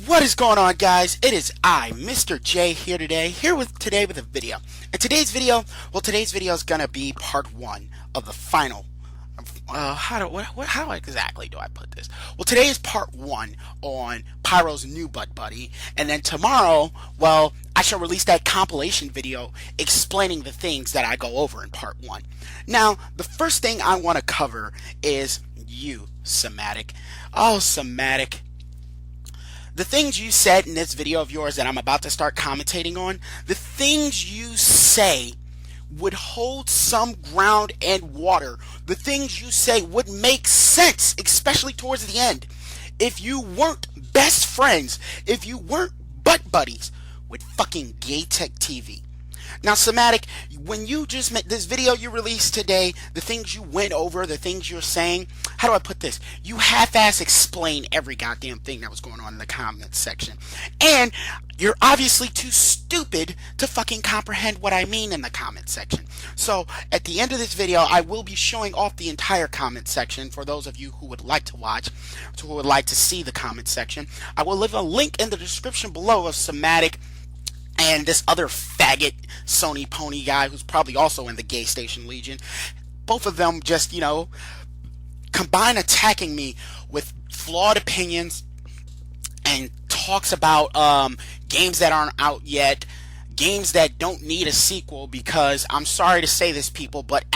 What is going on, guys? It is I, Mr. J, here with a video. And today's video is gonna be part one of the final. How exactly do I put this? Well, today is part one on Pyro's new butt buddy, and then tomorrow, well, I shall release that compilation video explaining the things that I go over in part one. Now, the first thing I want to cover is you, Somatic. Oh, Somatic. The things you said in this video of yours that I'm about to start commentating on, the things you say would hold some ground and water. The things you say would make sense, especially towards the end, if you weren't best friends, if you weren't butt buddies with fucking gaytech TV. Now, Somatic, when you just made this video you released today, the things you went over, the things you're saying, how do I put this? You half-ass explain every goddamn thing that was going on in the comments section. And you're obviously too stupid to fucking comprehend what I mean in the comment section. So, at the end of this video, I will be showing off the entire comment section for those of you who would like to watch, who would like to see the comment section. I will leave a link in the description below of Somatic and this other faggot Sony pony guy who's probably also in the Gay Station Legion. Both of them just, you know, combine attacking me with flawed opinions and talks about games that aren't out yet, games that don't need a sequel, because I'm sorry to say this, people, but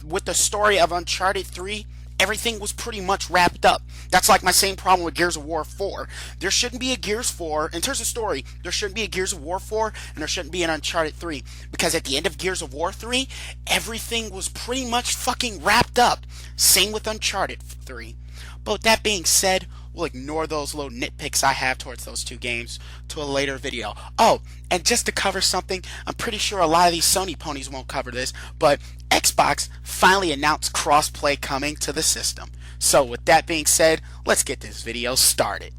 with the story of Uncharted 3, everything was pretty much wrapped up. That's like my same problem with Gears of War 4. There shouldn't be a Gears 4, in terms of story, there shouldn't be a Gears of War 4, and there shouldn't be an Uncharted 3. Because at the end of Gears of War 3, everything was pretty much fucking wrapped up. Same with Uncharted 3. But with that being said, we'll ignore those little nitpicks I have towards those two games to a later video. Oh, and just to cover something, I'm pretty sure a lot of these Sony ponies won't cover this, but Xbox finally announced crossplay coming to the system. So with that being said, let's get this video started.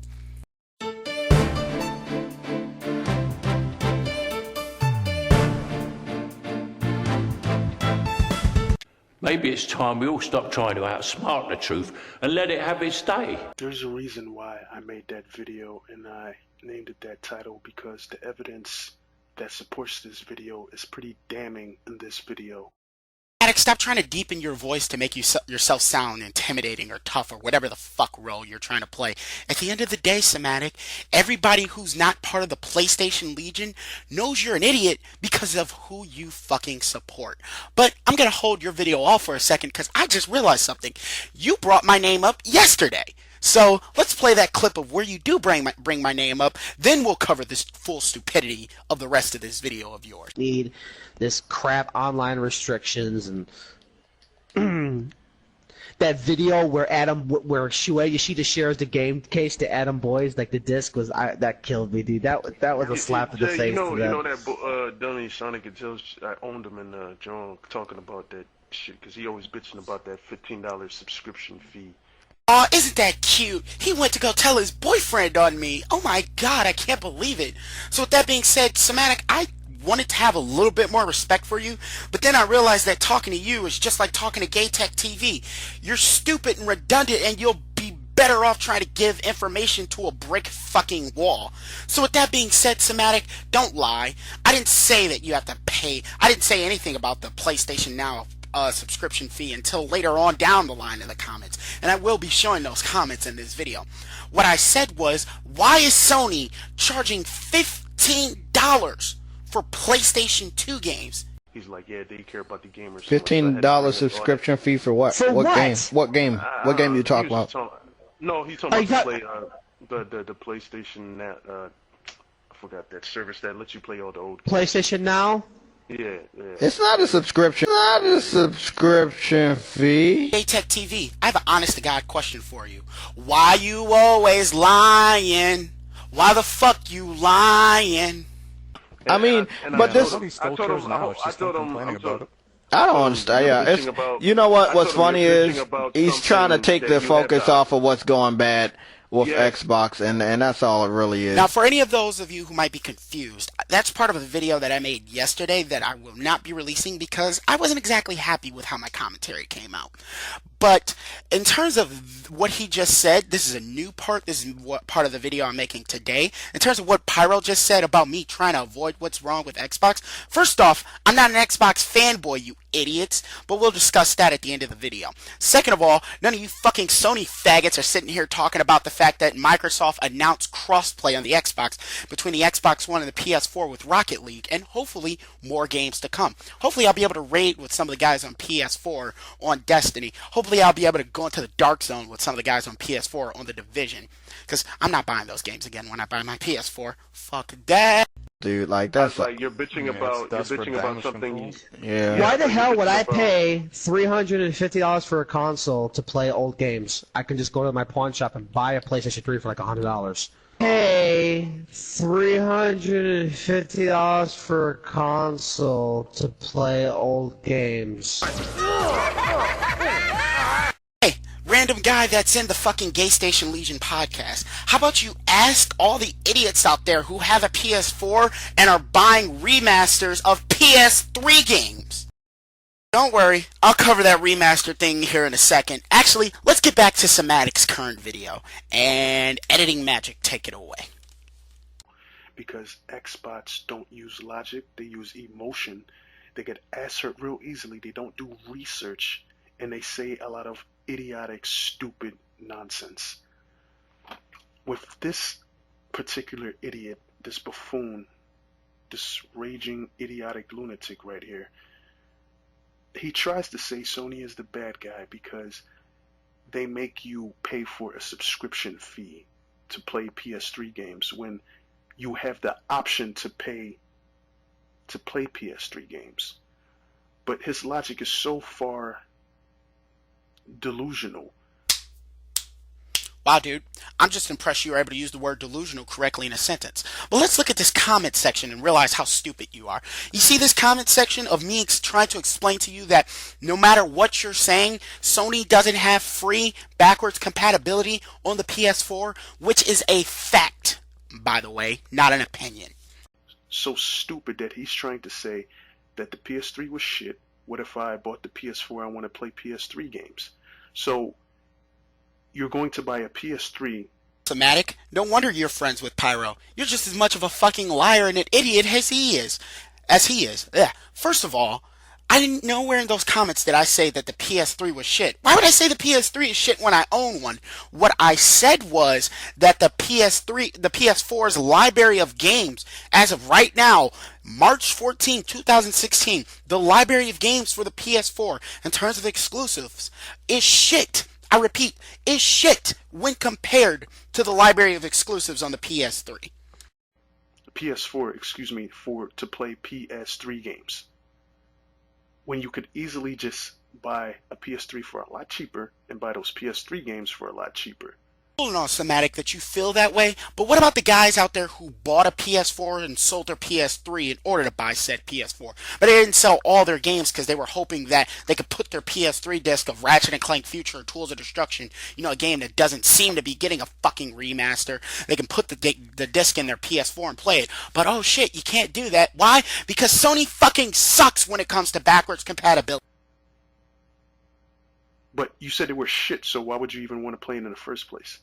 Maybe it's time we all stop trying to outsmart the truth and let it have its day. There's a reason why I made that video and I named it that title, because the evidence that supports this video is pretty damning in this video. Stop trying to deepen your voice to make yourself sound intimidating or tough or whatever the fuck role you're trying to play. At the end of the day, Somatic, everybody who's not part of the PlayStation Legion knows you're an idiot because of who you fucking support. But I'm gonna hold your video off for a second because I just realized something. You brought my name up yesterday. So let's play that clip of where you do bring my name up, then we'll cover this full stupidity of the rest of this video of yours. Need this crap online restrictions and that video where Yoshida shares the game case to Adam Boys, like the disc was that killed me, dude. That was a slap in the face. You know that dummy Sonic and Tails, I owned him in John talking about that shit because he always bitching about that $15 subscription fee. Aw, isn't that cute? He went to go tell his boyfriend on me. Oh my god, I can't believe it. So with that being said, Somatic, I wanted to have a little bit more respect for you, but then I realized that talking to you is just like talking to gaytech TV. You're stupid and redundant, and you'll be better off trying to give information to a brick fucking wall. So with that being said, Somatic, don't lie. I didn't say that you have to pay. I didn't say anything about the PlayStation Now subscription fee until later on down the line in the comments, and I will be showing those comments in this video. What I said was, why is Sony charging $15 for PlayStation 2 games? He's like, yeah, they care about the gamers. $15 subscription fee for what? For what game? What game? What game you talking about? No, he's talking about to play the PlayStation. I forgot that service that lets you play all the old games. PlayStation Now. Yeah. It's not a subscription. It's not a subscription fee. Gaytech TV, I have an honest-to-God question for you. Why you always lying? Why the fuck you lying? I mean, but this. I told him. I don't understand. Yeah, you know what? What's funny is he's trying to take the focus off of what's going bad with Yeah. Xbox, and that's all it really is. Now, for any of those of you who might be confused, that's part of a video that I made yesterday that I will not be releasing because I wasn't exactly happy with how my commentary came out. But in terms of what he just said, this is a new part. This is what part of the video I'm making today. In terms of what Pyro just said about me trying to avoid what's wrong with Xbox, first off, I'm not an Xbox fanboy, you idiots, but we'll discuss that at the end of the video. Second of all, none of you fucking Sony faggots are sitting here talking about the fact that Microsoft announced crossplay on the Xbox between the Xbox One and the PS4 with Rocket League, and hopefully more games to come. Hopefully I'll be able to raid with some of the guys on PS4 on Destiny. Hopefully I'll be able to go into the Dark Zone with some of the guys on PS4 on The Division. Because I'm not buying those games again when I buy my PS4. Fuck that. Dude, like that's Like you're bitching about something. yeah. Why the hell would I pay $350 for a console to play old games? I can just go to my pawn shop and buy a PlayStation 3 for like $100. Pay $350 for a console to play old games. Hey, random guy that's in the fucking Gay Station Legion podcast. How about you ask all the idiots out there who have a PS4 and are buying remasters of PS3 games? Don't worry, I'll cover that remaster thing here in a second. Actually, let's get back to Somatic's current video. And editing magic, take it away. Because Xbox don't use logic, they use emotion. They get ass hurt real easily. They don't do research, and they say a lot of idiotic, stupid nonsense. With this particular idiot, this buffoon, this raging idiotic lunatic right here, he tries to say Sony is the bad guy because they make you pay for a subscription fee to play PS3 games when you have the option to pay to play PS3 games. But his logic is so far delusional. Wow, dude, I'm just impressed you were able to use the word delusional correctly in a sentence. But let's look at this comment section and realize how stupid you are. You see this comment section of me trying to explain to you that no matter what you're saying, Sony doesn't have free backwards compatibility on the PS4, which is a fact, by the way, not an opinion. So stupid that he's trying to say that the PS3 was shit. What if I bought the PS4? I want to play PS3 games. So you're going to buy a PS3. Somatic, no wonder you're friends with Pyro. You're just as much of a fucking liar and an idiot as he is. Yeah. First of all, I didn't know where in those comments did I say that the PS3 was shit. Why would I say the PS3 is shit when I own one? What I said was that the PS4's library of games, as of right now, March 14, 2016, the library of games for the PS4 in terms of exclusives is shit. I repeat, is shit when compared to the library of exclusives on the PS3. PS4, to play PS3 games. When you could easily just buy a PS3 for a lot cheaper and buy those PS3 games for a lot cheaper. Hold on, Somatic, that you feel that way, but what about the guys out there who bought a PS4 and sold their PS3 in order to buy said PS4? But they didn't sell all their games because they were hoping that they could put their PS3 disc of Ratchet & Clank Future Tools of Destruction, a game that doesn't seem to be getting a fucking remaster. They can put the disc in their PS4 and play it. But oh shit, you can't do that. Why? Because Sony fucking sucks when it comes to backwards compatibility. But you said they were shit, so why would you even want to play it in the first place?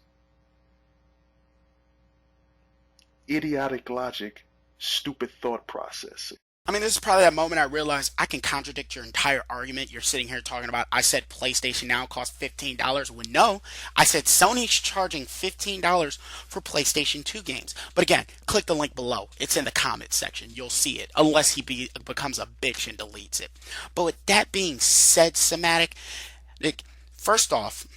Idiotic logic, stupid thought process. I mean, this is probably that moment I realized I can contradict your entire argument. You're sitting here talking about, I said PlayStation Now costs $15, when no, I said Sony's charging $15 for PlayStation 2 games. But again, click the link below. It's in the comments section. You'll see it, unless he becomes a bitch and deletes it. But with that being said, Somatic, first off,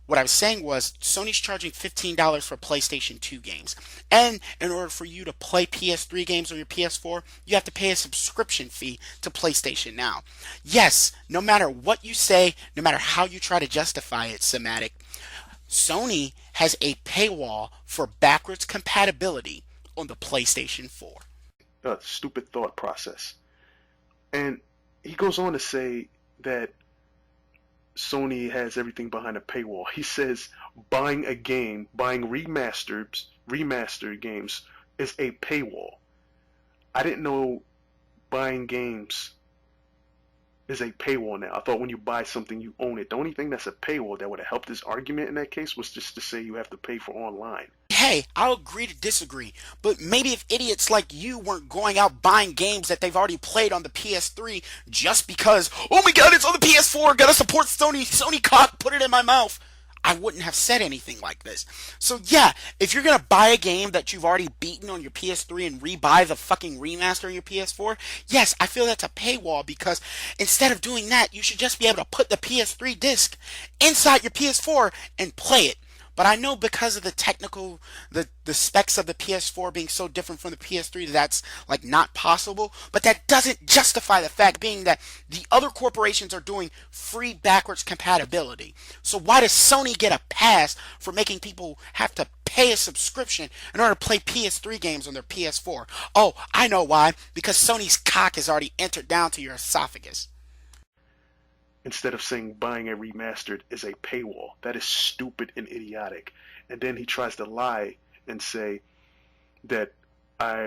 what I was saying was Sony's charging $15 for PlayStation 2 games. And in order for you to play PS3 games on your PS4, you have to pay a subscription fee to PlayStation Now. Yes, no matter what you say, no matter how you try to justify it, Somatic, Sony has a paywall for backwards compatibility on the PlayStation 4. Stupid thought process. And he goes on to say that Sony has everything behind a paywall. He says, buying a game, buying remastered games is a paywall. I didn't know buying games is a paywall now. I thought when you buy something, you own it. The only thing that's a paywall that would have helped this argument in that case was just to say you have to pay for online. Hey, I'll agree to disagree, but maybe if idiots like you weren't going out buying games that they've already played on the PS3 just because, oh my god, it's on the PS4, gotta support Sony, Sony cock, put it in my mouth, I wouldn't have said anything like this. So yeah, if you're gonna buy a game that you've already beaten on your PS3 and rebuy the fucking remaster on your PS4, yes, I feel that's a paywall, because instead of doing that, you should just be able to put the PS3 disc inside your PS4 and play it. But I know because of the specs of the PS4 being so different from the PS3, that's like not possible. But that doesn't justify the fact being that the other corporations are doing free backwards compatibility. So why does Sony get a pass for making people have to pay a subscription in order to play PS3 games on their PS4? Oh, I know why. Because Sony's cock has already entered down to your esophagus. Instead of saying buying a remastered is a paywall. That is stupid and idiotic. And then he tries to lie and say that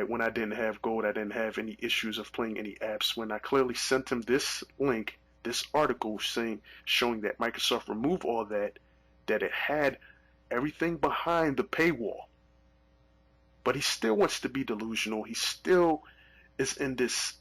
when I didn't have gold, I didn't have any issues of playing any apps, when I clearly sent him this link, this article showing that Microsoft removed all that it had everything behind the paywall. But he still wants to be delusional. He still is in this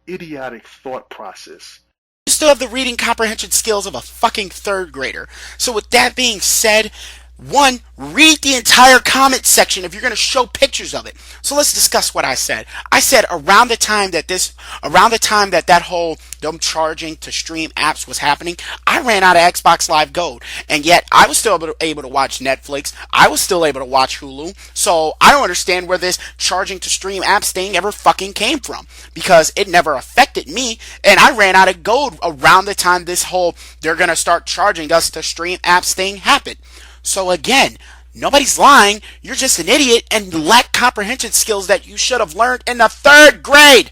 idiotic thought process. You still have the reading comprehension skills of a fucking third grader. So with that being said, one, read the entire comment section if you're going to show pictures of it. So let's discuss what I said. I said around the time that whole them charging to stream apps was happening, I ran out of Xbox Live Gold, and yet I was still able to watch Netflix. I was still able to watch Hulu. So I don't understand where this charging to stream apps thing ever fucking came from, because it never affected me, and I ran out of gold around the time this whole they're going to start charging us to stream apps thing happened. So again, nobody's lying. You're just an idiot and lack comprehension skills that you should have learned in the third grade.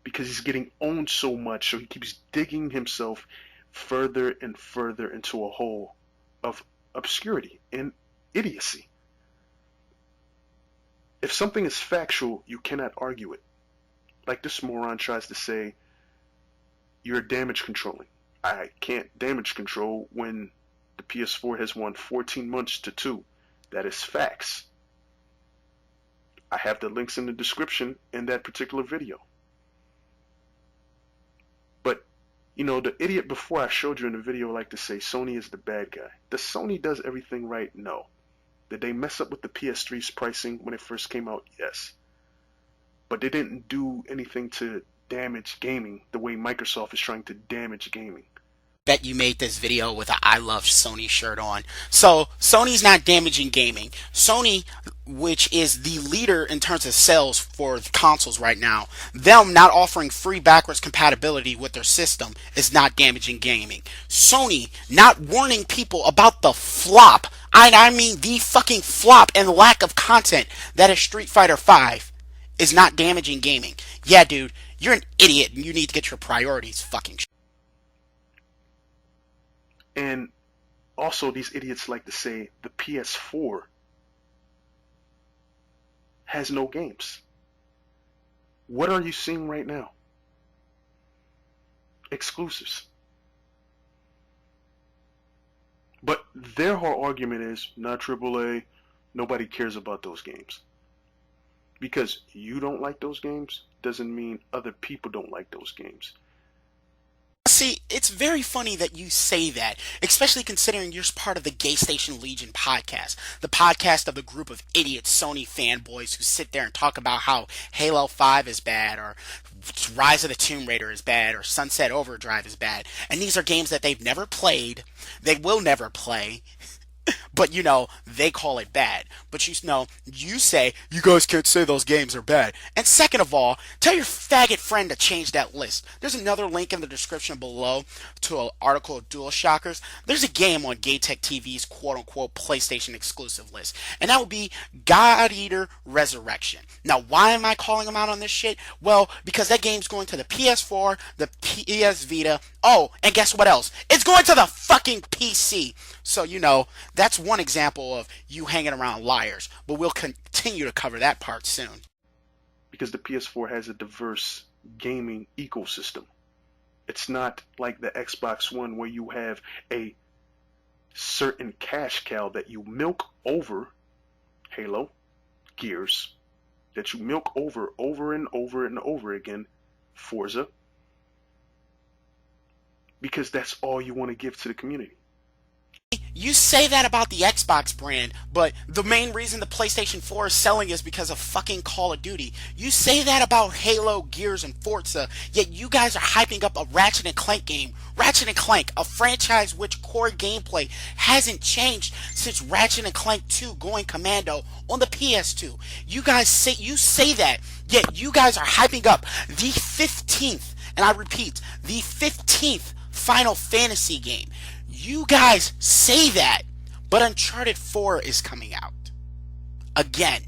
Because he's getting owned so much, so he keeps digging himself further and further into a hole of obscurity and idiocy. If something is factual, you cannot argue it. Like this moron tries to say, you're damage controlling. I can't damage control when the PS4 has won 14 months to 2. That is facts. I have the links in the description in that particular video. But, you know, the idiot before I showed you in the video like to say Sony is the bad guy. Does Sony does everything right? No. Did they mess up with the PS3's pricing when it first came out? Yes. But they didn't do anything to damage gaming the way Microsoft is trying to damage gaming. Bet you made this video with a I love Sony shirt on. So Sony's not damaging gaming. Sony, which is the leader in terms of sales for consoles right now, them not offering free backwards compatibility with their system is not damaging gaming. Sony not warning people about the flop, I mean the fucking flop and lack of content that is Street Fighter V, is not damaging gaming. Yeah, dude, you're an idiot and you need to get your priorities fucking. And also, these idiots like to say the PS4 has no games. What are you seeing right now? Exclusives. But their whole argument is not AAA, nobody cares about those games. Because you don't like those games doesn't mean other people don't like those games. See, it's very funny that you say that, especially considering you're part of the Gay Station Legion podcast, the podcast of the group of idiot Sony fanboys who sit there and talk about how Halo 5 is bad, or Rise of the Tomb Raider is bad, or Sunset Overdrive is bad, and these are games that they've never played, they will never play, But they call it bad. But you say you guys can't say those games are bad. And second of all, tell your faggot friend to change that list. There's another link in the description below to an article of Dual Shockers. There's a game on gaytech TV's quote unquote PlayStation exclusive list, and that would be God Eater Resurrection. Now, why am I calling them out on this shit? Well, because that game's going to the PS4, the PS Vita. Oh, and guess what else? It's going to the fucking PC. So, that's one example of you hanging around liars. But we'll continue to cover that part soon. Because the PS4 has a diverse gaming ecosystem. It's not like the Xbox One where you have a certain cash cow that you milk over, Halo, Gears, that you milk over and over and over again, Forza, because that's all you want to give to the community. You say that about the Xbox brand, but the main reason the PlayStation 4 is selling is because of fucking Call of Duty. You say that about Halo, Gears, and Forza, yet you guys are hyping up a Ratchet & Clank game. Ratchet & Clank, a franchise which core gameplay hasn't changed since Ratchet & Clank 2 Going Commando on the PS2. You say that, yet you guys are hyping up the 15th, and I repeat, the 15th Final Fantasy game. You guys say that, but Uncharted 4 is coming out. Again,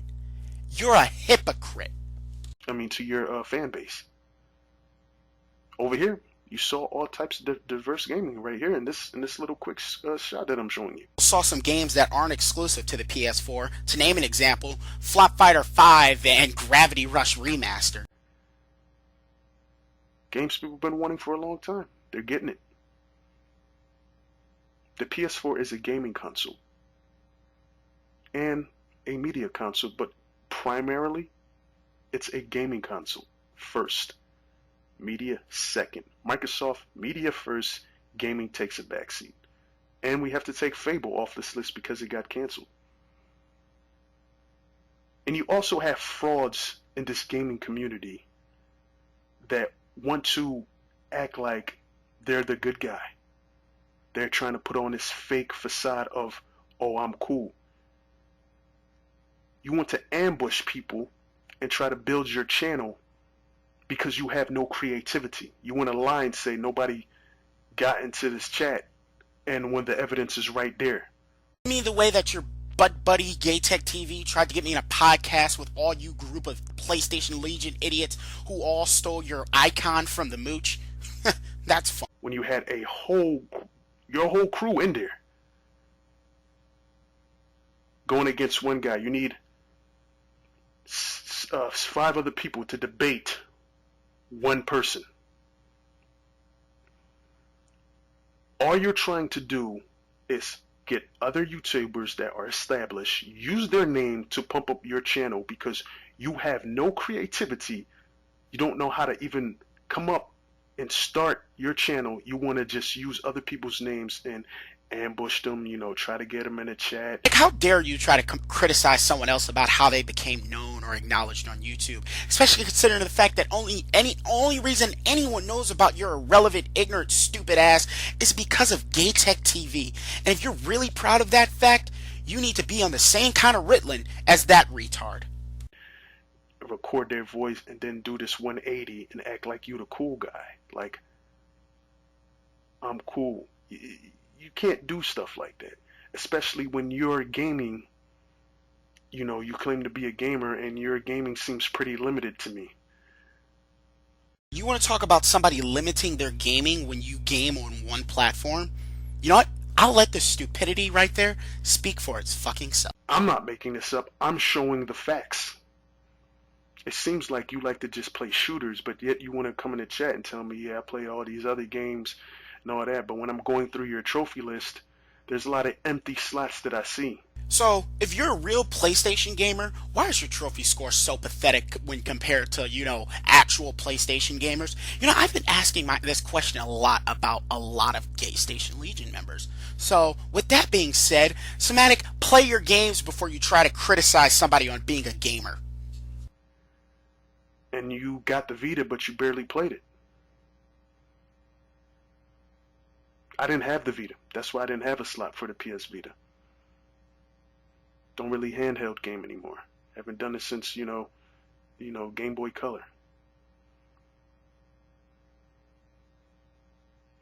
you're a hypocrite. I mean, to your fan base. Over here, you saw all types of diverse gaming right here in this little quick shot that I'm showing you. Saw some games that aren't exclusive to the PS4. To name an example, Flop Fighter 5 and Gravity Rush Remaster. Games people have been wanting for a long time. They're getting it. The PS4 is a gaming console and a media console, but primarily it's a gaming console first, media second. Microsoft media first, gaming takes a backseat. And we have to take Fable off this list because it got canceled. And you also have frauds in this gaming community that want to act like they're the good guy. They're trying to put on this fake facade of, oh, I'm cool. You want to ambush people and try to build your channel because you have no creativity. You want to lie and say nobody got into this chat, and when the evidence is right there. You mean the way that your butt buddy gaytech TV tried to get me in a podcast with all you group of PlayStation Legion idiots who all stole your icon from the mooch? That's fun. When you had your whole crew in there going against one guy, you need 5 other people to debate one person. All you're trying to do is get other YouTubers that are established, use their name to pump up your channel because you have no creativity. You don't know how to even come up and start your channel. You want to just use other people's names and ambush them, try to get them in a chat. Like, how dare you try to criticize someone else about how they became known or acknowledged on YouTube, especially considering the fact that only reason anyone knows about your irrelevant, ignorant, stupid ass is because of gaytech TV. And if you're really proud of that fact, you need to be on the same kind of Ritalin as that retard. Record their voice and then do this 180 and act like you the cool guy. Like, I'm cool. You can't do stuff like that, especially when you're gaming. You claim to be a gamer and your gaming seems pretty limited to me. You want to talk about somebody limiting their gaming when you game on one platform? You know what? I'll let the stupidity right there speak for its fucking self. I'm not making this up. I'm showing the facts. It seems like you like to just play shooters, but yet you want to come in the chat and tell me, yeah, I play all these other games and all that. But when I'm going through your trophy list, there's a lot of empty slots that I see. So, if you're a real PlayStation gamer, why is your trophy score so pathetic when compared to, actual PlayStation gamers? I've been asking this question a lot about a lot of GayStation Legion members. So, with that being said, Somatic, play your games before you try to criticize somebody on being a gamer. And you got the Vita, but you barely played it. I didn't have the Vita. That's why I didn't have a slot for the PS Vita. don't really handheld game anymore. Haven't done it since, Game Boy Color.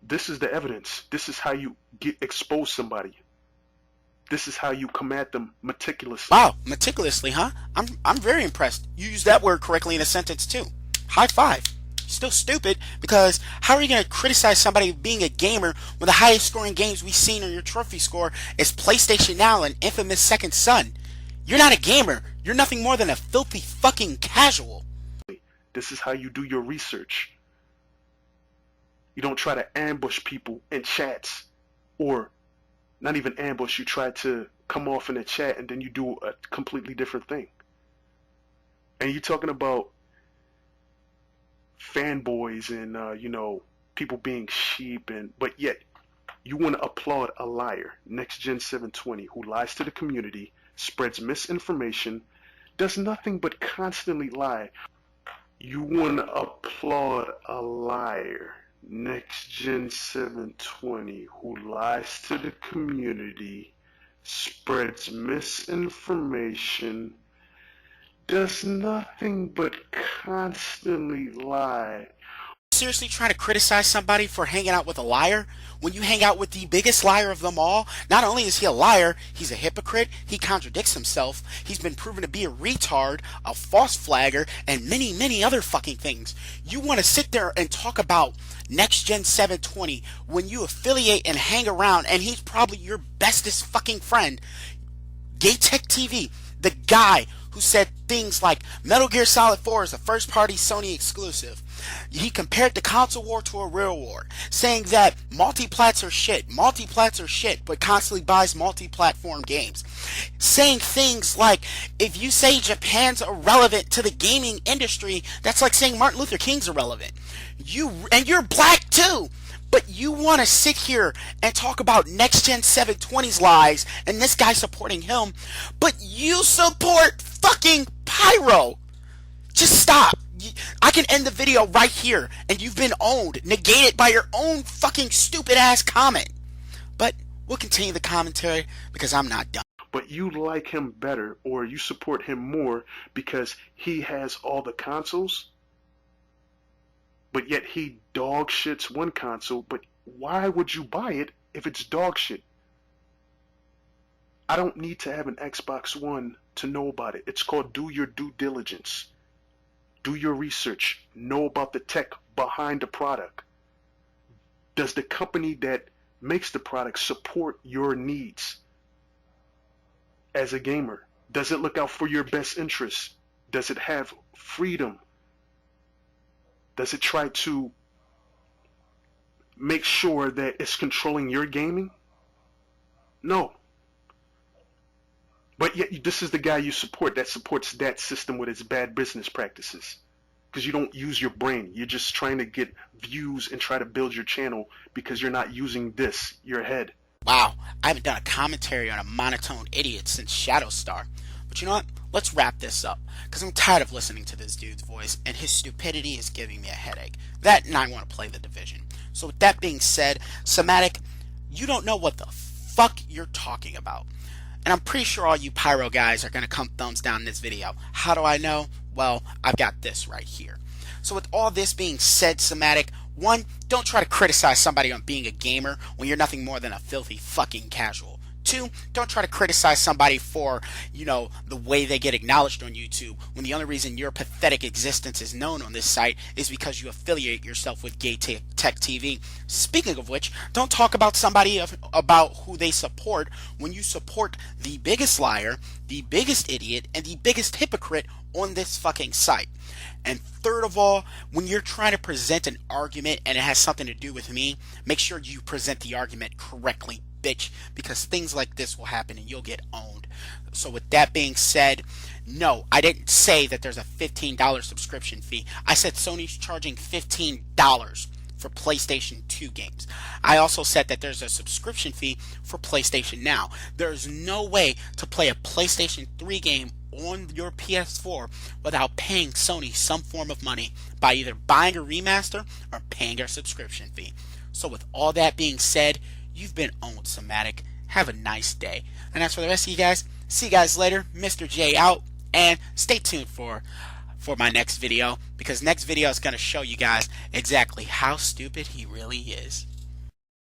This is the evidence. This is how you expose somebody. This is how you come at them meticulously. Wow, meticulously, huh? I'm very impressed. You used that word correctly in a sentence too. High five. Still stupid, because how are you going to criticize somebody being a gamer when the highest scoring games we've seen on your trophy score is PlayStation Now and infamous Second Son? You're not a gamer. You're nothing more than a filthy fucking casual. This is how you do your research. You don't try to ambush people in chats, or not even ambush, you try to come off in a chat and then you do a completely different thing. And you're talking about fanboys and people being sheep, but yet you want to applaud a liar, Next Gen 720, who lies to the community, spreads misinformation, does nothing but constantly lie. You want to applaud a liar, Next Gen 720, who lies to the community, spreads misinformation, does nothing but constantly lie. Seriously trying to criticize somebody for hanging out with a liar when you hang out with the biggest liar of them all? Not only is he a liar, he's a hypocrite, he contradicts himself, he's been proven to be a retard, a false flagger, and many, many other fucking things. You want to sit there and talk about Next Gen 720 when you affiliate and hang around, and he's probably your bestest fucking friend, Gaytech TV, the guy who said things like Metal Gear Solid 4 is a first-party Sony exclusive. He compared the console war to a real war, saying that multiplats are shit, but constantly buys multi-platform games. Saying things like, if you say Japan's irrelevant to the gaming industry, that's like saying Martin Luther King's irrelevant. You're black too! But you want to sit here and talk about Next Gen 720's lies and this guy supporting him, but you support fucking Pyro. Just stop. I can end the video right here, and you've been owned, negated by your own fucking stupid ass comment. But we'll continue the commentary because I'm not done. But you like him better, or you support him more because he has all the consoles, but yet he dog shits one console. But why would you buy it if it's dog shit? I don't need to have an Xbox One to know about it. It's called do your due diligence. Do your research. Know about the tech behind the product. Does the company that makes the product support your needs as a gamer? Does it look out for your best interests? Does it have freedom? Does it try to make sure that it's controlling your gaming? No. But yet this is the guy you support that supports that system with its bad business practices. Because you don't use your brain. You're just trying to get views and try to build your channel because you're not using your head. Wow, I haven't done a commentary on a monotone idiot since Shadowstar. But you know what? Let's wrap this up, because I'm tired of listening to this dude's voice, and his stupidity is giving me a headache. That, and I want to play The Division. So with that being said, Somatic, you don't know what the fuck you're talking about. And I'm pretty sure all you Pyro guys are going to come thumbs down in this video. How do I know? Well, I've got this right here. So with all this being said, Somatic, one, don't try to criticize somebody on being a gamer when you're nothing more than a filthy fucking casual. Two, don't try to criticize somebody for, the way they get acknowledged on YouTube when the only reason your pathetic existence is known on this site is because you affiliate yourself with Gaytech TV. Speaking of which, don't talk about somebody about who they support when you support the biggest liar, the biggest idiot, and the biggest hypocrite on this fucking site. And third of all, when you're trying to present an argument and it has something to do with me, make sure you present the argument correctly, bitch, because things like this will happen and you'll get owned. So with that being said, no, I didn't say that there's a $15 subscription fee. I said Sony's charging $15 for PlayStation 2 games. I also said that there's a subscription fee for PlayStation Now. There's no way to play a PlayStation 3 game on your PS4 without paying Sony some form of money by either buying a remaster or paying a subscription fee. So with all that being said, you've been owned, Somatic. Have a nice day. And as for the rest of you guys, See you guys later. Mr. J out, and stay tuned for my next video, because next video is going to show you guys exactly how stupid he really is.